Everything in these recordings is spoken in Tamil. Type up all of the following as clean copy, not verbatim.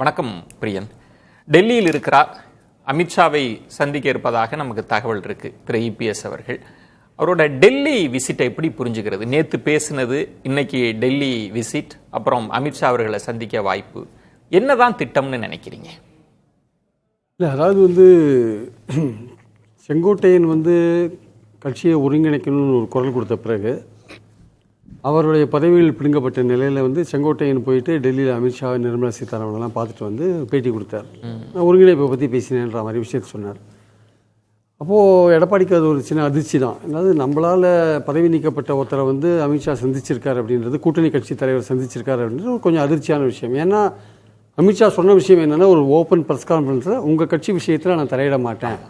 வணக்கம் பிரியன். டெல்லியில் இருக்கிறார், அமித்ஷாவை சந்திக்க இருப்பதாக நமக்கு தகவல் இருக்கு. திரு இபிஎஸ் அவர்கள் அவரோட டெல்லி விசிட்டை எப்படி புரிஞ்சுக்கிறது? நேத்து பேசினது, இன்னைக்கு டெல்லி விசிட், அப்புறம் அமித்ஷா அவர்களை சந்திக்க வாய்ப்பு, என்னதான் திட்டம்னு நினைக்கிறீங்க? இல்லை, அதாவது செங்கோட்டையன் கட்சியை ஒருங்கிணைக்கணும்னு ஒரு குரல் கொடுத்த பிறகு அவருடைய பதவியில் பிடுங்கப்பட்ட நிலையில் செங்கோட்டையன் போயிட்டு டெல்லியில் அமித்ஷா, நிர்மலா சீதாராமன்லாம் பார்த்துட்டு பேட்டி கொடுத்தார். நான் ஒருங்கிணைப்பை பற்றி பேசினேன்ற மாதிரி விஷயத்தை சொன்னார். அப்போது எடப்பாடிக்கு அது ஒரு சின்ன அதிர்ச்சி தான். அதாவது நம்மளால் பதவி நீக்கப்பட்ட ஒருத்தரை அமித்ஷா சந்திச்சிருக்கார் அப்படின்றது, கூட்டணி கட்சி தலைவர் சந்திச்சிருக்கார் அப்படின்றது கொஞ்சம் அதிர்ச்சியான விஷயம். ஏன்னா அமித்ஷா சொன்ன விஷயம் என்னென்னா, ஒரு ஓப்பன் ப்ரெஸ் கான்ஃபரன்ஸில் உங்கள் கட்சி விஷயத்தில் நான் தலையிட மாட்டேன்,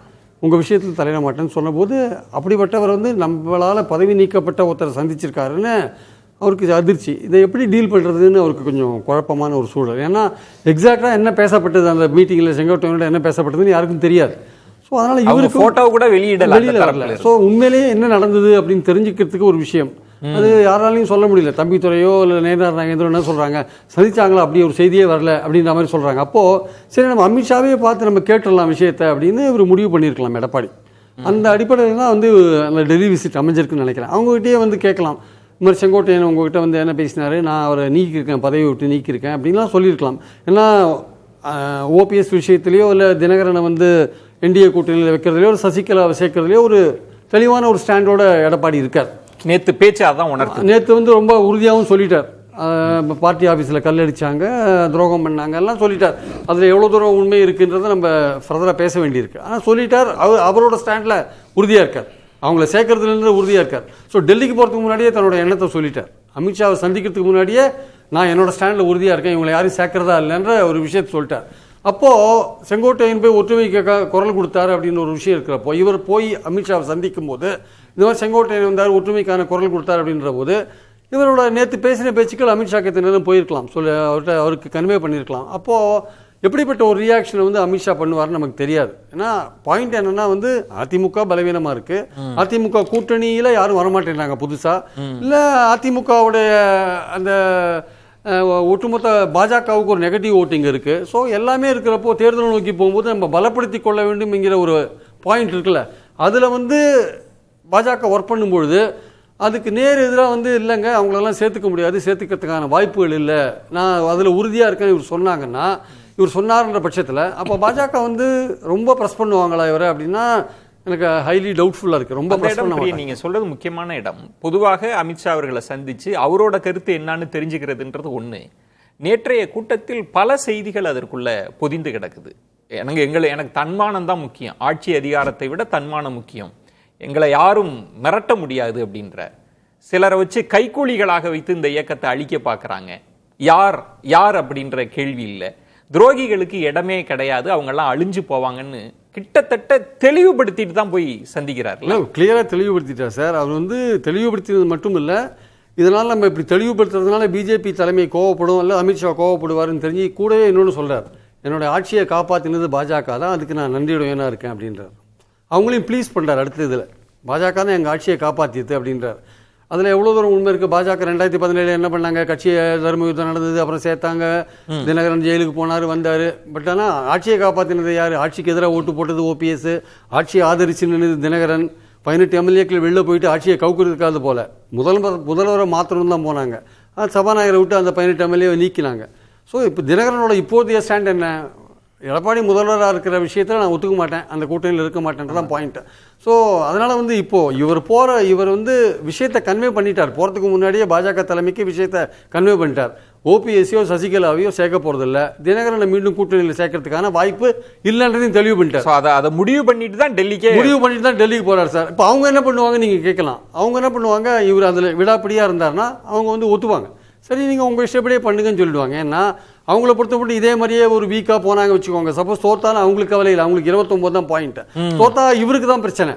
உங்கள் விஷயத்தில் தலையிட மாட்டேன்னு சொன்னபோது, அப்படிப்பட்டவர் நம்மளால் பதவி நீக்கப்பட்ட ஒருத்தரை சந்திச்சிருக்காருன்னு அவருக்கு அதிர்ச்சி. இதை எப்படி டீல் பண்ணுறதுன்னு அவருக்கு கொஞ்சம் குழப்பமான ஒரு சூழல். ஏன்னா எக்ஸாக்டாக என்ன பேசப்பட்டது அந்த மீட்டிங்கில், செங்கோட்டையனோட என்ன பேசப்பட்டதுன்னு யாருக்கும் தெரியாது. ஸோ அதனால் இவருக்கு ஃபோட்டோ கூட வெளியிட வரல. ஸோ உண்மையிலேயே என்ன நடந்தது அப்படின்னு தெரிஞ்சுக்கிறதுக்கு ஒரு விஷயம் அது யாராலையும் சொல்ல முடியல. தம்பித்துறையோ இல்லை நேதார் நாகேந்திரோ என்ன சொல்கிறாங்க, சந்திச்சாங்களா, அப்படி ஒரு செய்தியே வரல அப்படின்ற மாதிரி சொல்கிறாங்க. அப்போது சரி, நம்ம அமித்ஷாவே பார்த்து நம்ம கேட்டுடலாம் விஷயத்தை அப்படின்னு இவர் முடிவு பண்ணியிருக்கலாம் எடப்பாடி. அந்த அடிப்படையில் தான் அந்த டெல்லி விசிட் அமைஞ்சிருக்குன்னு நினைக்கிறேன். அவங்ககிட்டயே கேட்கலாம், இந்த மாதிரி செங்கோட்டையன் உங்ககிட்ட என்ன பேசினார், நான் அவரை நீக்கியிருக்கேன், பதவியை விட்டு நீக்கியிருக்கேன் அப்படின்லாம் சொல்லியிருக்கலாம். ஏன்னா ஓபிஎஸ் விஷயத்துலையோ இல்லை தினகரனை என்டிஏ கூட்டணியில் வைக்கிறதுலையோ, சசிகலாவை சேர்க்கறதுலையோ ஒரு தெளிவான ஒரு ஸ்டாண்டோட எடப்பாடி இருக்கார். நேற்று பேச்சு அதான் உணர்த்து. நேற்று ரொம்ப உறுதியாகவும் சொல்லிட்டார். பார்ட்டி ஆஃபீஸில் கல்லடிச்சாங்க, துரோகம் பண்ணாங்க எல்லாம் சொல்லிட்டார். அதில் எவ்வளோ தூரம் உண்மை இருக்குன்றதை நம்ம ஃபர்தராக பேச வேண்டியிருக்கு. ஆனால் சொல்லிட்டார், அவரோட ஸ்டாண்டில் உறுதியாக இருக்கார், அவங்கள சேர்க்கறதுலேருந்து உறுதியாக இருக்கார். ஸோ டெல்லிக்கு போகிறதுக்கு முன்னாடியே தன்னோட எண்ணத்தை சொல்லிட்டார். அமித்ஷாவை சந்திக்கிறதுக்கு முன்னாடியே நான் என்னோட ஸ்டாண்டில் உறுதியாக இருக்கேன், இவங்களை யாரும் சேர்க்கறதா இல்லைன்ற ஒரு விஷயத்தை சொல்லிட்டார். அப்போது செங்கோட்டையன் போய் ஒற்றுமைக்கு குரல் கொடுத்தாரு அப்படின்னு ஒரு விஷயம் இருக்கிறப்போ, இவர் போய் அமித்ஷாவை சந்திக்கும் போது இந்த மாதிரி செங்கோட்டையன் வந்தார், ஒற்றுமைக்கான குரல் கொடுத்தார் அப்படின்ற போது இவரோட நேற்று பேசின பேச்சுக்கள் அமித்ஷாக்கு எத்தனை போயிருக்கலாம், அவருக்கு கன்வே பண்ணியிருக்கலாம். அப்போது எப்படிப்பட்ட ஒரு ரியாக்ஷனை அமித்ஷா பண்ணுவார்னு நமக்கு தெரியாது. ஏன்னா பாயிண்ட் என்னன்னா, அதிமுக பலவீனமாக இருக்குது, அதிமுக கூட்டணியில் யாரும் வரமாட்டேங்கிறாங்க புதுசாக, இல்லை அதிமுகவுடைய அந்த ஒட்டுமொத்த பாஜகவுக்கு ஒரு நெகட்டிவ் ஓட்டிங் இருக்குது. ஸோ எல்லாமே இருக்கிறப்போ தேர்தலை நோக்கி போகும்போது நம்ம பலப்படுத்தி கொள்ள வேண்டும் என்கிற ஒரு பாயிண்ட் இருக்குல்ல, அதில் பாஜக ஒர்க் பண்ணும்பொழுது அதுக்கு நேர் எதிராக இல்லைங்க, அவங்களெல்லாம் சேர்த்துக்க முடியாது, சேர்த்துக்கிறதுக்கான வாய்ப்புகள் இல்லை, நான் அதில் உறுதியாக இருக்கேன்னு இவர் சொன்னாங்கன்னா, இவர் சொன்னார்ன்ற பட்சத்தில் அப்போ பாஜக ரொம்ப ப்ரெஸ் பண்ணுவாங்களா இவரை அப்படின்னா எனக்கு ஹைலி டவுட்ஃபுல்லாக இருக்குது. ரொம்ப நீங்கள் சொல்கிறது முக்கியமான இடம். பொதுவாக அமித்ஷா அவர்களை சந்தித்து அவரோட கருத்து என்னன்னு தெரிஞ்சுக்கிறதுன்றது ஒன்று. நேற்றைய கூட்டத்தில் பல செய்திகள் அதற்குள்ள பொதிந்து கிடக்குது. எனக்கு தன்மானம் தான் முக்கியம், ஆட்சி அதிகாரத்தை விட தன்மானம் முக்கியம், எங்களை யாரும் மிரட்ட முடியாது அப்படின்ற சிலரை வச்சு கைக்கூலிகளாக வைத்து இந்த இயக்கத்தை அழிக்க பார்க்குறாங்க. யார் யார் அப்படின்ற கேள்வி இல்லை, துரோகிகளுக்கு இடமே கிடையாது, அவங்கெல்லாம் அழிஞ்சு போவாங்கன்னு கிட்டத்தட்ட தெளிவுபடுத்திட்டு தான் போய் சந்திக்கிறார். கிளியராக தெளிவுபடுத்திட்டார் சார். அவர் தெளிவுபடுத்தினது மட்டும் இல்லை, இதனால் நம்ம இப்படி தெளிவுபடுத்துறதுனால பிஜேபி தலைமை கோவப்படும், இல்லை அமித்ஷா கோவப்படுவார்னு தெரிஞ்சு கூடவே இன்னொன்று சொல்கிறார், என்னோட ஆட்சியை காப்பாற்றினது பாஜக தான், அதுக்கு நான் நன்றியுடையனாக இருக்கேன் அப்படின்றார். அவங்களையும் ப்ளீஸ் பண்ணுறார். அடுத்த இதில் பாஜக தான் எங்கள் ஆட்சியை காப்பாற்றியது அப்படின்றார். அதில் எவ்வளோ தூரம் உண்மை இருக்குது? பாஜக 2017 என்ன பண்ணாங்க, கட்சியை தர்ம யுத்தம் நடந்தது, அப்புறம் சேர்த்தாங்க, தினகரன் ஜெயிலுக்கு போனார், வந்தார். பட் ஆனால் ஆட்சியை காப்பாற்றினது யார்? ஆட்சிக்கு எதிராக ஓட்டு போட்டது ஓபிஎஸ், ஆட்சியை ஆதரிச்சு நின்றது தினகரன். 18 எம்எல்ஏக்கள் வெளில போயிட்டு ஆட்சியை கவுக்குறதுக்காது போல முதல்வரை மாத்திரம் தான் போனாங்க. சபாநாயகரை விட்டு அந்த 18 எம்எல்ஏவை நீக்கினாங்க. ஸோ இப்போ தினகரனோட இப்போதைய ஸ்டாண்ட் என்ன? எடப்பாடி முதல்வராக இருக்கிற விஷயத்தில் நான் ஒத்துக்க மாட்டேன், அந்த கூட்டணியில் இருக்க மாட்டேன்றதான் பாயிண்ட்டு. ஸோ அதனால் இப்போது இவர் விஷயத்தை கன்வே பண்ணிட்டார். போகிறதுக்கு முன்னாடியே பாஜக தலைமைக்கு விஷயத்தை கன்வே பண்ணிட்டார். ஓபிஎஸ்சியோ சசிகலாவையோ சேர்க்க போகிறதில்ல, தினகரனை மீண்டும் கூட்டணியில் சேர்க்கறதுக்கான வாய்ப்பு இல்லைன்றதையும் தெளிவு பண்ணிட்டார். அதை முடிவு பண்ணிட்டு தான் டெல்லிக்கு போகிறார் சார். இப்போ அவங்க என்ன பண்ணுவாங்க நீங்கள் கேட்கலாம். அவங்க என்ன பண்ணுவாங்க, இவர் அதில் விடாப்பிடியாக இருந்தார்னா அவங்க ஒத்துவாங்க, சரி நீங்கள் உங்கள் இஷ்டப்படியே பண்ணுங்கன்னு சொல்லிடுவாங்க. ஏன்னா அவங்கள பொறுத்தப்பட்டு இதே மாதிரியே ஒரு வீக்காக போனாங்க வச்சுக்கோங்க, சப்போஸ் தோத்தாலும் அவங்களுக்கு கவலை இல்லை, அவங்களுக்கு 29 தான் பாயிண்ட். தோத்தா இவருக்கு தான் பிரச்சனை,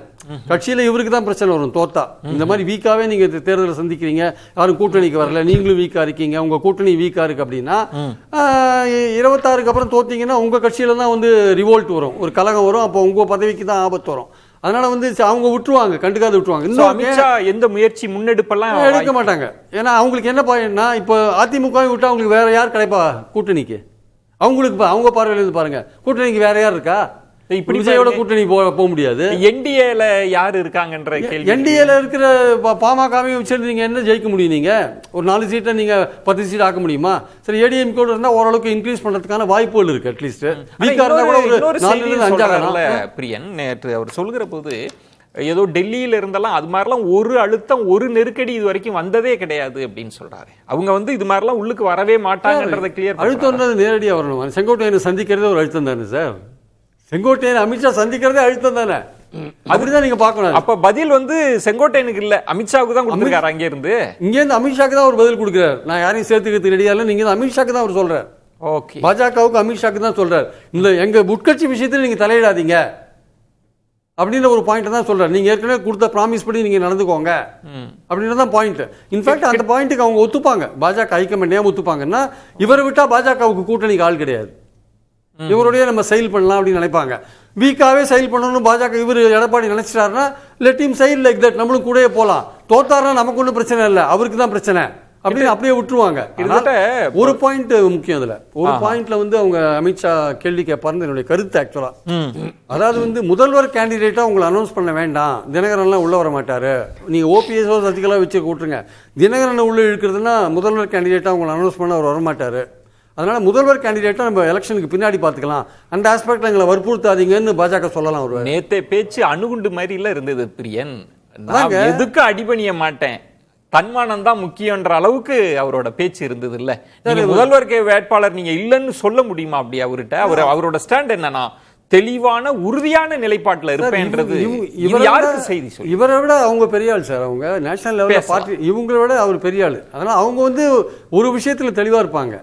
கட்சியில் இவருக்கு தான் பிரச்சனை வரும். தோத்தா இந்த மாதிரி வீக்காகவே நீங்கள் தேர்தலை சந்திக்கிறீங்க, யாரும் கூட்டணிக்கு வரல, நீங்களும் வீக்காக இருக்கீங்க, உங்கள் கூட்டணி வீக்காக இருக்குது அப்படின்னா 26க்கு அப்புறம் தோத்தீங்கன்னா உங்கள் கட்சியில் தான் ரிவோல்ட் வரும், ஒரு கலகம் வரும், அப்போ உங்கள் பதவிக்கு தான் ஆபத்து வரும். அதனால அவங்க விட்டுருவாங்க, கண்டுக்காது விட்டுருவாங்க. இன்னும் அமித்ஷா எந்த முயற்சி முன்னெடுப்பெல்லாம் எடுக்க மாட்டாங்க. ஏன்னா அவங்களுக்கு என்ன பாயிண்ட்னா, இப்போ அதிமுக விட்டா அவங்களுக்கு வேற யார் கிடைப்பா கூட்டணிக்கு? அவங்களுக்கு அவங்க பார்வையில இருந்து பாருங்க, கூட்டணிக்கு வேற யார் இருக்கா? இப்படி விஜயோட கூட்டணி போக முடியாது. என்டிஏல யாரு இருக்காங்கன்ற கேள்வி. என்டிஏல இருக்கிற பாமகவையும் வச்சுட்டு நீங்க என்ன ஜெயிக்க முடியும்? நீங்க ஒரு 4 சீட்டை நீங்க 10 சீட் ஆக்க முடியுமா? சரி, ஏடிஎம் கூட இருந்தா ஓரளவுக்கு இன்க்ரீஸ் பண்றதுக்கான வாய்ப்புகள் இருக்கு. அட்லீஸ்ட் வீக்கா இருந்தா கூட ஒரு 4 ல 5 ஆகலாம். பிரியன் நேற்று அவர் சொல்கிற போது ஏதோ டெல்லியில இருந்தெல்லாம் அது மாதிரிலாம் ஒரு அழுத்தம் ஒரு நெருக்கடி இது வரைக்கும் வந்ததே கிடையாது அப்படின்னு சொல்றாரு. அவங்க இது மாதிரிலாம் உள்ளுக்கு வரவே மாட்டாங்கன்றத கிளியர். அழுத்தம்ன்றது நேரடியாக வரணும். செங்கோட்டையனை சந்திக்கிறதே ஒரு அழுத்தம் தானே சார். செங்கோட்டையன் அமித்ஷா சந்திக்கிறதே அழுத்தம் தானே. அப்படிதான் நீங்க பார்க்கணும். அப்ப பதில் செங்கோட்டையனுக்கு இல்ல, அமித்ஷாவுக்கு தான் கொடுத்திருக்காரு. அங்கே இருந்து அமித்ஷாக்கு தான் ஒரு பதில் கொடுக்கிறார். நான் யாரையும் சேர்த்துக்கிறது ரெடியா இல்லை, நீங்க அமித்ஷாக்கு தான் அவர் சொல்றாரு. ஓகே, பாஜகவுக்கு அமித்ஷாக்கு தான் சொல்றாரு. இந்த எங்க உட்கட்சி விஷயத்தில் நீங்க தலையிடாதீங்க அப்படின்ற ஒரு பாயிண்ட் தான் சொல்றாரு. நீங்க ஏற்கனவே கொடுத்த ப்ராமிஸ் படி நீங்க நடந்துக்கோங்க அப்படின்றதான் பாயிண்ட். இன்ஃபேக்ட் அந்த பாயிண்ட்டுக்கு அவங்க ஒத்துப்பாங்க. பாஜக ஹைகமாண்ட் ஏன் ஒத்துப்பாங்கன்னா, இவரை விட்டா பாஜகவுக்கு கூட்டணிக்கு ஆள் கிடையாது, இவருடைய நம்ம செயல் பண்ணலாம் அப்படின்னு நினைப்பாங்க. வீக்காவே செயல் பண்ணணும்னு பாஜக இவர் எடப்பாடி நினைச்சிட்டாருன்னா, லெட் ஹிம் செயல் லைக் தட், நம்மளும் கூட போலாம். தோத்தாருன்னா நமக்கு ஒன்றும் பிரச்சனை இல்லை, அவருக்கு தான் பிரச்சனை அப்படின்னு அப்படியே விட்டுருவாங்க. ஒரு பாயிண்ட் முக்கியம். அதுல ஒரு பாயிண்ட்ல அவங்க அமித்ஷா கேள்வி கேட்பாருன்னு என்னுடைய கருத்து ஆக்சுவலா. அதாவது முதல்வர் கேண்டிடேட்டா உங்களை அனௌன்ஸ் பண்ண வேண்டாம், தினகரன்லாம் உள்ள வர மாட்டாரு, நீங்க ஓபிஎஸ்ஓ சசிகலா வச்சு கூட்டுருங்க. தினகரனை உள்ள இழுக்கிறதுனா முதல்வர் கேண்டிடேட்டா உங்களை அனௌன்ஸ் பண்ண அவர் வரமாட்டாரு. அதனால முதல்வர் கேண்டிடேட்டா நம்ம எலெக்ஷனுக்கு பின்னாடி பார்த்துக்கலாம், அந்த ஆஸ்பெக்ட்ல எங்களை வற்புறுத்தாதீங்கன்னு பாஜக சொல்லலாம். ஒரு நேத்தே பேச்சு அணுகுண்டு மாதிரி இல்ல இருந்தது பிரியன். நான் எதுக்கு அடிபணிய மாட்டேன், தன்மானம் தான் முக்கியன்ற அளவுக்கு அவரோட பேச்சு இருந்தது இல்ல. நீங்க முதல்வர் வேட்பாளர் நீங்க இல்லன்னு சொல்ல முடியுமா? அப்படி அவர்கிட்ட அவரோட ஸ்டாண்ட் என்னன்னா, தெளிவான உறுதியான நிலைப்பாட்டுல இருப்பேன்றது யாருக்கு செய்தி சொல்லு? இவரை விட அவங்க பெரிய ஆள் சார். அவங்க நேஷனல் லெவல்ல பார்ட்டி, இவங்களை விட அவர் பெரிய ஆள். அதனால அவங்க ஒரு விஷயத்துல தெளிவா இருப்பாங்க.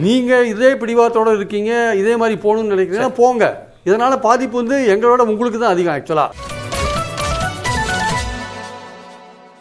நீங்க இதே பிடிவாதத்தோட இருக்கீங்க, இதே மாதிரி போகணும்னு நினைக்கிறீங்கன்னா போங்க. இதனால பாதிப்பு எங்களோட உங்களுக்கு தான் அதிகம் ஆக்சுவலா.